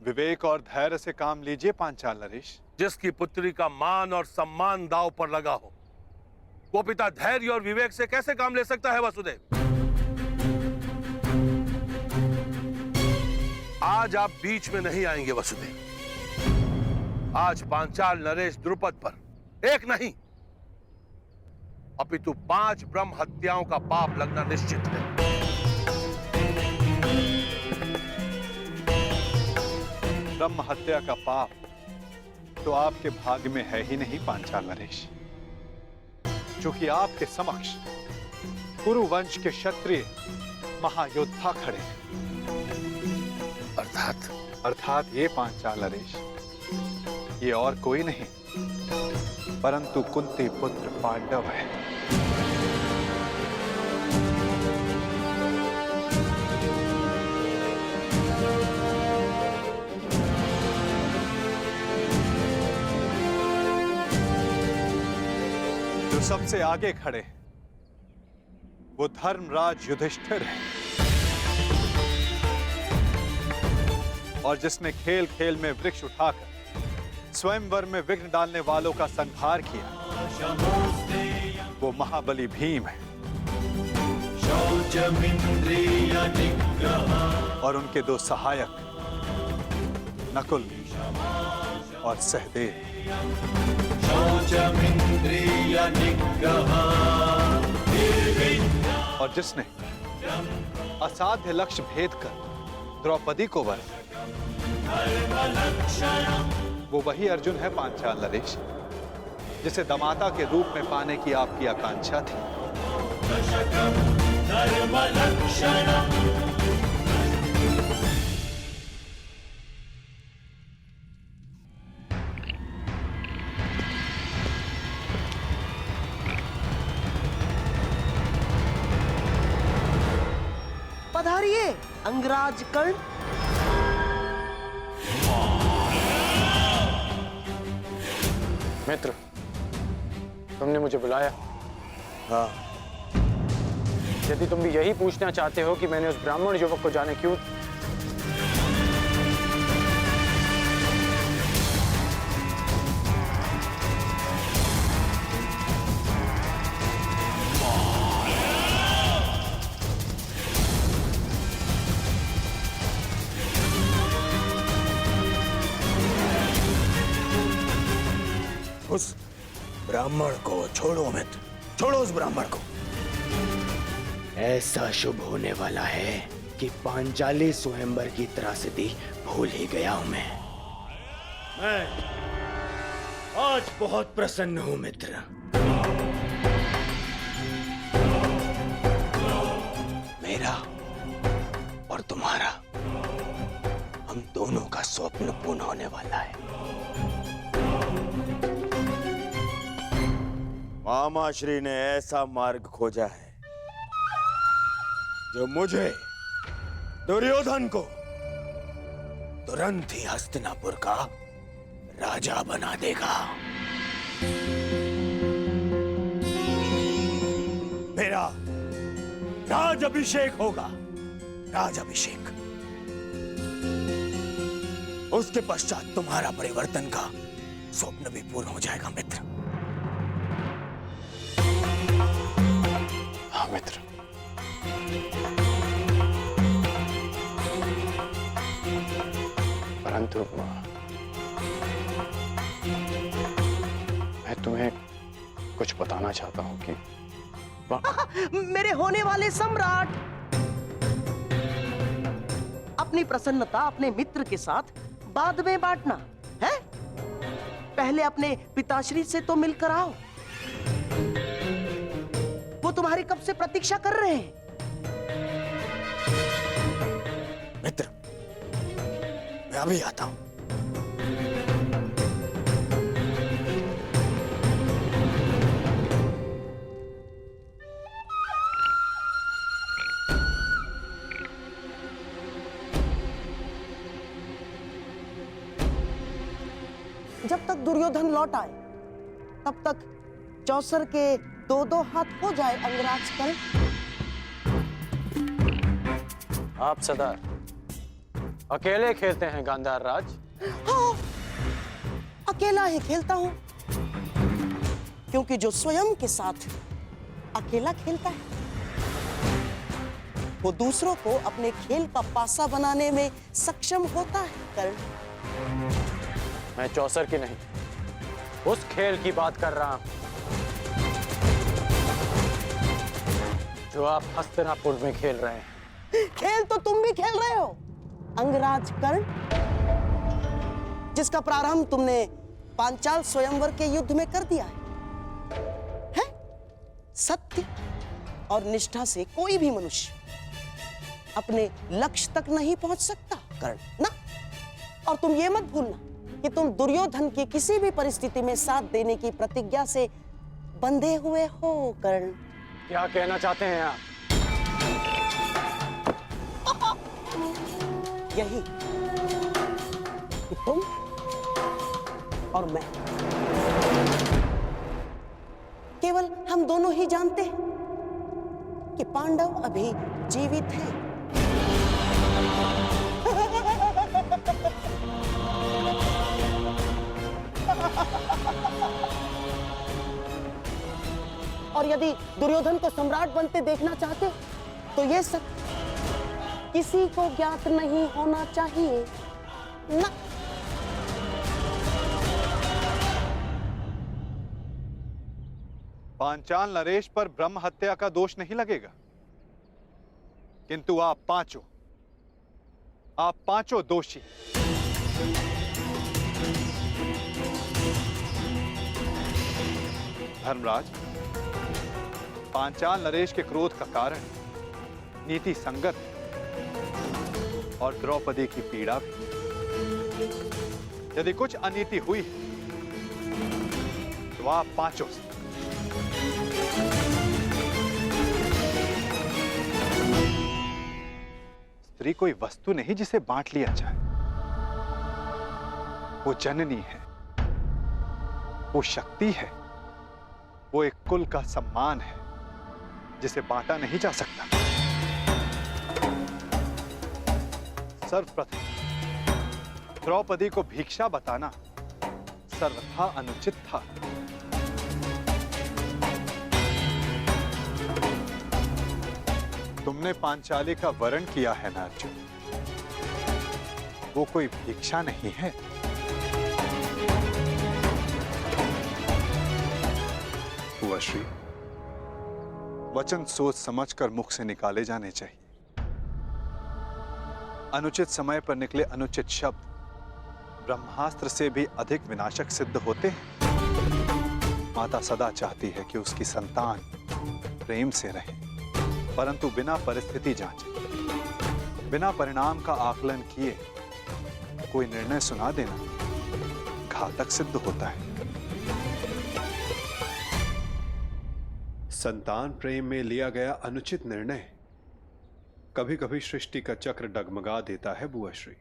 विवेक और धैर्य से काम लीजिए पांचाल नरेश। जिसकी पुत्री का मान और सम्मान दांव पर लगा हो, वो पिता धैर्य और विवेक से कैसे काम ले सकता है वसुदेव? आज आप बीच में नहीं आएंगे वसुदेव। आज पांचाल नरेश द्रुपद पर एक नहीं अपितु 5 ब्रह्म हत्याओं का पाप लगना निश्चित है। ब्रह्म हत्या का पाप तो आपके भाग्य में है ही नहीं पांचाल नरेश, क्योंकि आपके समक्ष कुरु वंश के क्षत्रिय महायोद्धा खड़े हैं। अर्थात ये पांचाल नरेश, ये और कोई नहीं परंतु कुंती पुत्र पांडव है। जो सबसे आगे खड़े हैं वो धर्मराज युधिष्ठिर है, और जिसने खेल खेल में वृक्ष उठाकर स्वयंवर में विघ्न डालने वालों का संहार किया वो महाबली भीम है। और उनके 2 सहायक नकुल और सहदेव। और जिसने असाध्य लक्ष्य भेद कर द्रौपदी को वरा, वो वही अर्जुन है पांचाल नरेश, जिसे दामाता के रूप में पाने की आपकी आकांक्षा थी। पधारिए अंगराज कर्ण। मित्र, तुमने मुझे बुलाया? हाँ। यदि तुम भी यही पूछना चाहते हो कि मैंने उस ब्राह्मण युवक को जाने क्यों, उस ब्राह्मण को छोड़ो मित्र, छोड़ो उस ब्राह्मण को। ऐसा शुभ होने वाला है कि पांचाली स्वयंवर की त्रासदी भूल ही गया हूं मैं आज बहुत प्रसन्न हूं मित्र। मेरा और तुम्हारा, हम दोनों का स्वप्न पूर्ण होने वाला है। मामाश्री ने ऐसा मार्ग खोजा है जो मुझे, दुर्योधन को, तुरंत ही हस्तिनापुर का राजा बना देगा। मेरा राज अभिषेक होगा, राज अभिषेक। उसके पश्चात तुम्हारा परिवर्तन का स्वप्न भी पूर्ण हो जाएगा मित्र। हाँ मित्र। परंतु मैं तुम्हें कुछ बताना चाहता हूं कि मेरे होने वाले सम्राट, अपनी प्रसन्नता अपने मित्र के साथ बाद में बांटना है। पहले अपने पिताश्री से तो मिलकर आओ, वो तुम्हारी कब से प्रतीक्षा कर रहे हैं। मित्र, मैं अभी आता हूं। जब तक दुर्योधन लौट आए तब तक चौसर के 2-2 हाथ हो जाए अंगराज कर्ण। आप सदा अकेले खेलते हैं गांधार राज। हाँ, अकेला ही खेलता हूं, क्योंकि जो स्वयं के साथ अकेला खेलता है वो दूसरों को अपने खेल का पासा बनाने में सक्षम होता है। कर्ण, मैं चौसर की नहीं, उस खेल की बात कर रहा हूं जो आप हस्तिनापुर में खेल रहे हैं। खेल तो तुम भी खेल रहे हो, अंगराज कर्ण, जिसका प्रारंभ तुमने पांचाल स्वयंवर के युद्ध में कर दिया है? सत्य और निष्ठा से कोई भी मनुष्य अपने लक्ष्य तक नहीं पहुंच सकता कर्ण ना। और तुम ये मत भूलना कि तुम दुर्योधन की किसी भी परिस्थिति में साथ देने की प्रतिज्ञा से बंधे हुए हो कर्ण। क्या कहना चाहते हैं आप? यही कि तुम और मैं, केवल हम दोनों ही जानते हैं कि पांडव अभी जीवित हैं। और यदि दुर्योधन को सम्राट बनते देखना चाहते हो तो ये सब किसी को ज्ञात नहीं होना चाहिए ना। पांचाल नरेश पर ब्रह्म हत्या का दोष नहीं लगेगा, किंतु आप पांचों दोषी। धर्मराज, पांचाल नरेश के क्रोध का कारण नीति संगत और द्रौपदी की पीड़ा भी। यदि कुछ अनीति हुई तो आप पांचों से। स्त्री कोई वस्तु नहीं जिसे बांट लिया जाए, वो जननी है, वो शक्ति है, वो एक कुल का सम्मान है जिसे बांटा नहीं जा सकता। सर्वप्रथम द्रौपदी को भिक्षा बताना सर्वथा अनुचित था। तुमने पांचाली का वरण किया है ना अर्जुन, वो कोई भिक्षा नहीं है। श्री वचन सोच समझकर मुख से निकाले जाने चाहिए। अनुचित समय पर निकले अनुचित शब्द ब्रह्मास्त्र से भी अधिक विनाशक सिद्ध होते हैं। माता सदा चाहती है कि उसकी संतान प्रेम से रहे, परंतु बिना परिस्थिति जांचे, बिना परिणाम का आकलन किए कोई निर्णय सुना देना घातक सिद्ध होता है। संतान प्रेम में लिया गया अनुचित निर्णय कभी कभी सृष्टि का चक्र डगमगा देता है बुआ श्री।